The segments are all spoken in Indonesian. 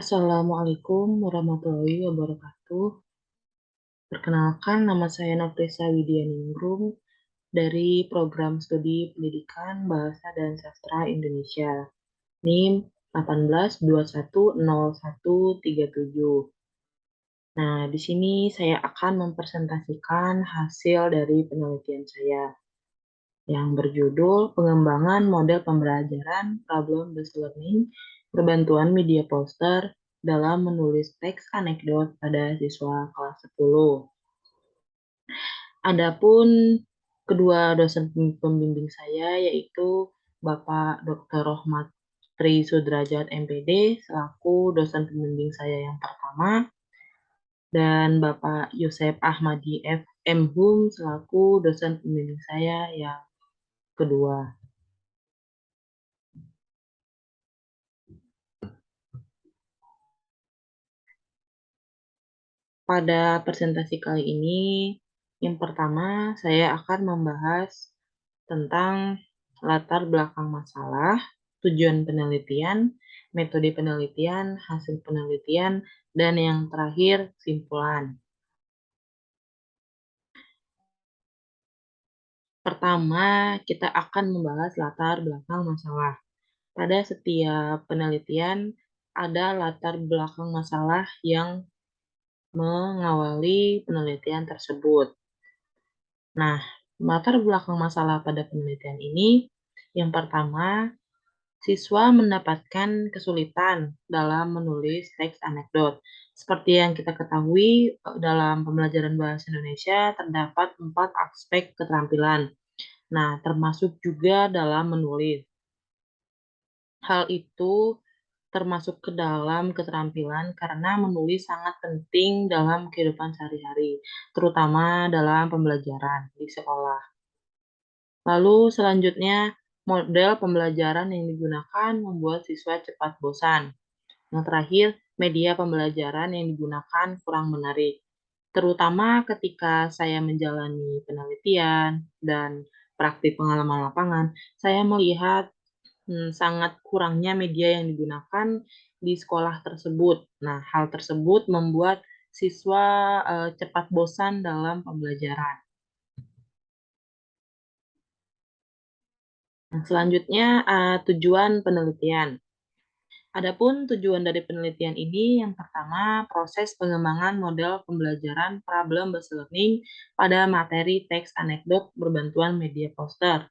Assalamualaikum warahmatullahi wabarakatuh. Perkenalkan, nama saya Nafisa Widianingrum dari Program Studi Pendidikan Bahasa dan Sastra Indonesia, NIM 18210137. Nah, di sini saya akan mempresentasikan hasil dari penelitian saya yang berjudul Pengembangan Model Pembelajaran Problem-Based Learning Berbantuan Media Poster dalam menulis teks anekdot pada siswa kelas 10. Adapun kedua dosen pembimbing saya yaitu Bapak Dr. Rohmat Tri Sudrajat MPD selaku dosen pembimbing saya yang pertama dan Bapak Yosep Ahmadi FM Hum selaku dosen pembimbing saya yang kedua. Pada presentasi kali ini, yang pertama saya akan membahas tentang latar belakang masalah, tujuan penelitian, metode penelitian, hasil penelitian, dan yang terakhir, kesimpulan. Pertama, kita akan membahas latar belakang masalah. Pada setiap penelitian, ada latar belakang masalah yang mengawali penelitian tersebut. Nah, latar belakang masalah pada penelitian ini, yang pertama, siswa mendapatkan kesulitan dalam menulis teks anekdot. Seperti yang kita ketahui, dalam pembelajaran bahasa Indonesia terdapat 4 aspek keterampilan. Nah, termasuk juga dalam menulis. Hal itu termasuk ke dalam keterampilan karena menulis sangat penting dalam kehidupan sehari-hari, terutama dalam pembelajaran di sekolah. Lalu selanjutnya, model pembelajaran yang digunakan membuat siswa cepat bosan. Yang terakhir, media pembelajaran yang digunakan kurang menarik. Terutama ketika saya menjalani penelitian dan praktik pengalaman lapangan, saya melihat sangat kurangnya media yang digunakan di sekolah tersebut. Nah, hal tersebut membuat siswa cepat bosan dalam pembelajaran. Nah, selanjutnya, tujuan penelitian. Adapun tujuan dari penelitian ini, yang pertama, proses pengembangan model pembelajaran problem-based learning pada materi teks anekdot berbantuan media poster.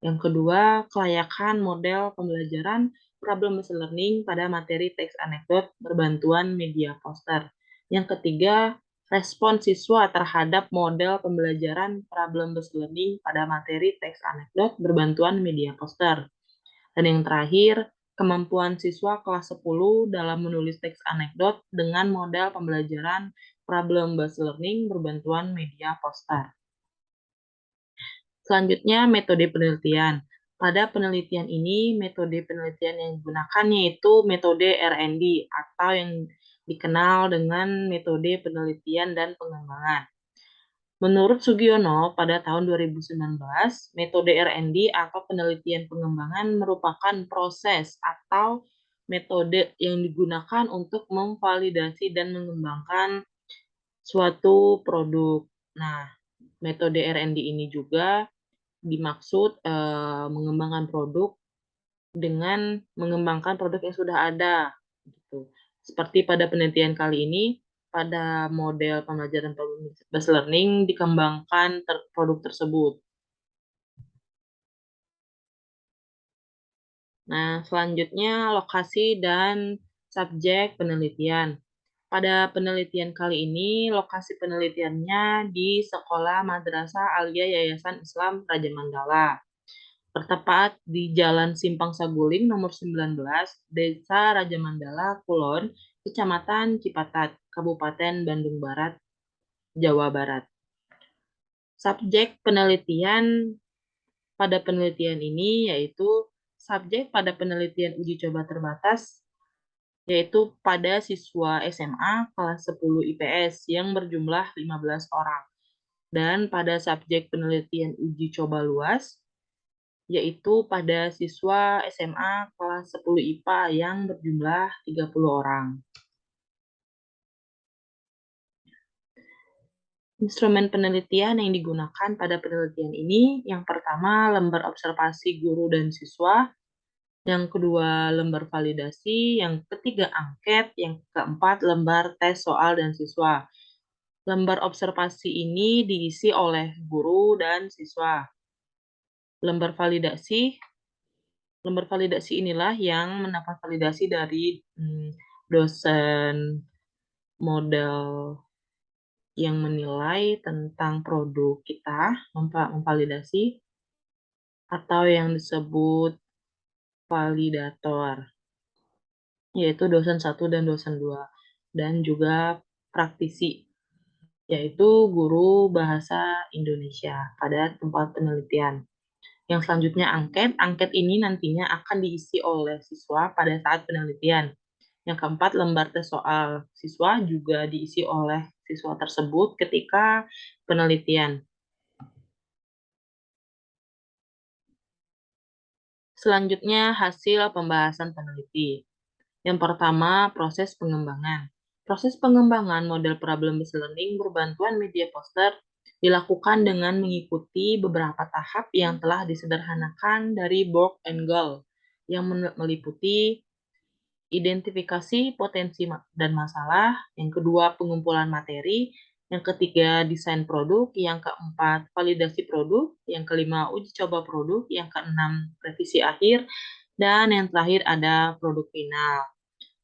Yang kedua, kelayakan model pembelajaran problem-based learning pada materi teks anekdot berbantuan media poster. Yang ketiga, respon siswa terhadap model pembelajaran problem-based learning pada materi teks anekdot berbantuan media poster. Dan yang terakhir, kemampuan siswa kelas 10 dalam menulis teks anekdot dengan model pembelajaran problem-based learning berbantuan media poster. Selanjutnya, metode penelitian. Pada penelitian ini, metode penelitian yang digunakan yaitu metode R&D atau yang dikenal dengan metode penelitian dan pengembangan. Menurut Sugiono, pada tahun 2019, metode R&D atau penelitian pengembangan merupakan proses atau metode yang digunakan untuk memvalidasi dan mengembangkan suatu produk. Nah, metode R&D ini juga dimaksud mengembangkan produk dengan mengembangkan produk yang sudah ada, gitu. Seperti pada penelitian kali ini, pada model pembelajaran problem-based learning dikembangkan produk tersebut. Nah, selanjutnya lokasi dan subjek penelitian. Pada penelitian kali ini, lokasi penelitiannya di Sekolah Madrasah Aliyah Yayasan Islam Raja Mandala. Bertepat di Jalan Simpang Saguling nomor 19, Desa Raja Mandala, Kulon, Kecamatan Cipatat, Kabupaten Bandung Barat, Jawa Barat. Subjek penelitian pada penelitian ini yaitu subjek pada penelitian uji coba terbatas yaitu pada siswa SMA kelas 10 IPS yang berjumlah 15 orang. Dan pada subjek penelitian uji coba luas yaitu pada siswa SMA kelas 10 IPA yang berjumlah 30 orang. Instrumen penelitian yang digunakan pada penelitian ini, yang pertama lembar observasi guru dan siswa, yang kedua lembar validasi, yang ketiga angket, yang keempat lembar tes soal dan siswa. Lembar observasi ini diisi oleh guru dan siswa. Lembar validasi lembar validasi inilah yang mendapat validasi dari dosen model yang menilai tentang produk kita, memvalidasi, atau yang disebut validator, yaitu dosen 1 dan dosen 2, dan juga praktisi, yaitu guru bahasa Indonesia pada tempat penelitian. Yang selanjutnya angket. Angket ini nantinya akan diisi oleh siswa pada saat penelitian. Yang keempat, lembar tes soal. Siswa juga diisi oleh siswa tersebut ketika penelitian. Selanjutnya, hasil pembahasan peneliti. Yang pertama, proses pengembangan. Proses pengembangan model problem-based learning berbantuan media poster dilakukan dengan mengikuti beberapa tahap yang telah disederhanakan dari Borg and Gall, yang meliputi identifikasi potensi dan masalah, yang kedua pengumpulan materi, yang ketiga desain produk, yang keempat validasi produk, yang kelima uji coba produk, yang keenam revisi akhir, dan yang terakhir ada produk final.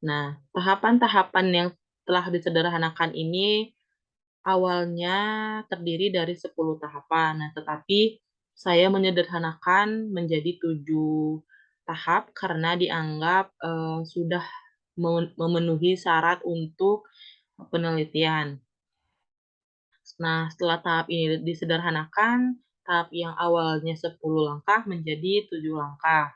Nah, tahapan-tahapan yang telah disederhanakan ini awalnya terdiri dari 10 tahapan. Nah, tetapi saya menyederhanakan menjadi 7 tahap karena dianggap sudah memenuhi syarat untuk penelitian. Nah, setelah tahap ini disederhanakan, tahap yang awalnya 10 langkah menjadi 7 langkah.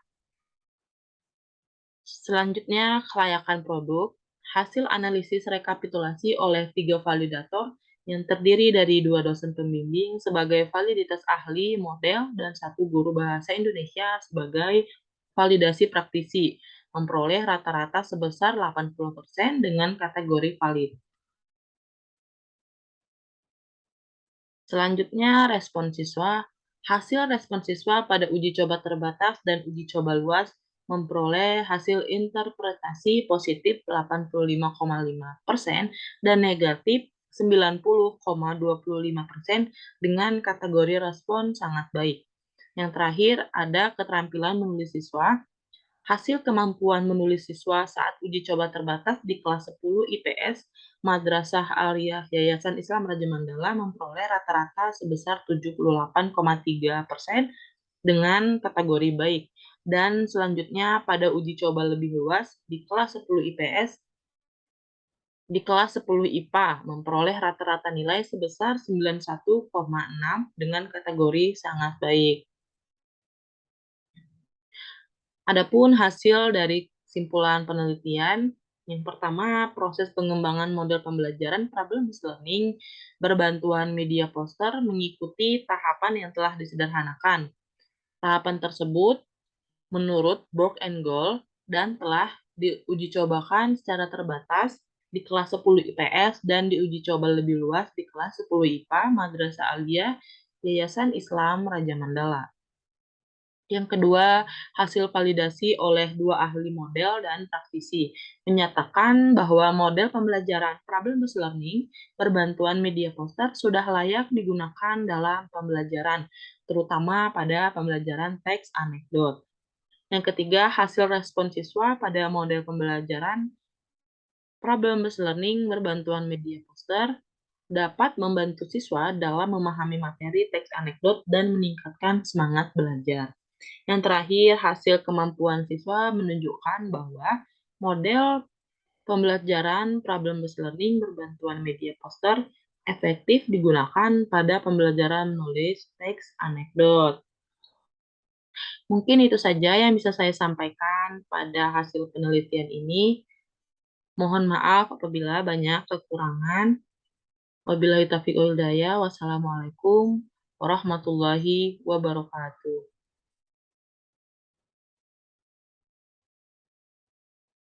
Selanjutnya, kelayakan produk. Hasil analisis rekapitulasi oleh 3 validator yang terdiri dari 2 dosen pembimbing sebagai validitas ahli model dan 1 guru bahasa Indonesia sebagai validasi praktisi, memperoleh rata-rata sebesar 80% dengan kategori valid. Selanjutnya, respon siswa. Hasil respon siswa pada uji coba terbatas dan uji coba luas memperoleh hasil interpretasi positif 85,5% dan negatif 90,25% dengan kategori respon sangat baik. Yang terakhir, ada keterampilan menulis siswa. Hasil kemampuan menulis siswa saat uji coba terbatas di kelas 10 IPS Madrasah Aliyah Yayasan Islam Raja Mandala memperoleh rata-rata sebesar 78,3% dengan kategori baik. Dan selanjutnya pada uji coba lebih luas di kelas 10 IPS di kelas 10 IPA memperoleh rata-rata nilai sebesar 91,6 dengan kategori sangat baik. Adapun hasil dari kesimpulan penelitian, yang pertama, proses pengembangan model pembelajaran problem-based learning berbantuan media poster mengikuti tahapan yang telah disederhanakan. Tahapan tersebut menurut Borg and Gall dan telah diuji cobakan secara terbatas di kelas 10 IPS dan diuji coba lebih luas di kelas 10 IPA Madrasah Aliyah Yayasan Islam Raja Mandala. Yang kedua, hasil validasi oleh 2 ahli model dan praktisi menyatakan bahwa model pembelajaran problem-based learning berbantuan media poster sudah layak digunakan dalam pembelajaran, terutama pada pembelajaran teks anekdot. Yang ketiga, hasil respon siswa pada model pembelajaran problem-based learning berbantuan media poster dapat membantu siswa dalam memahami materi teks anekdot dan meningkatkan semangat belajar. Yang terakhir, hasil kemampuan siswa menunjukkan bahwa model pembelajaran problem-based learning berbantuan media poster efektif digunakan pada pembelajaran menulis teks anekdot. Mungkin itu saja yang bisa saya sampaikan pada hasil penelitian ini. Mohon maaf apabila banyak kekurangan. Wabillahi taufiq wal hidayah. Wassalamualaikum warahmatullahi wabarakatuh.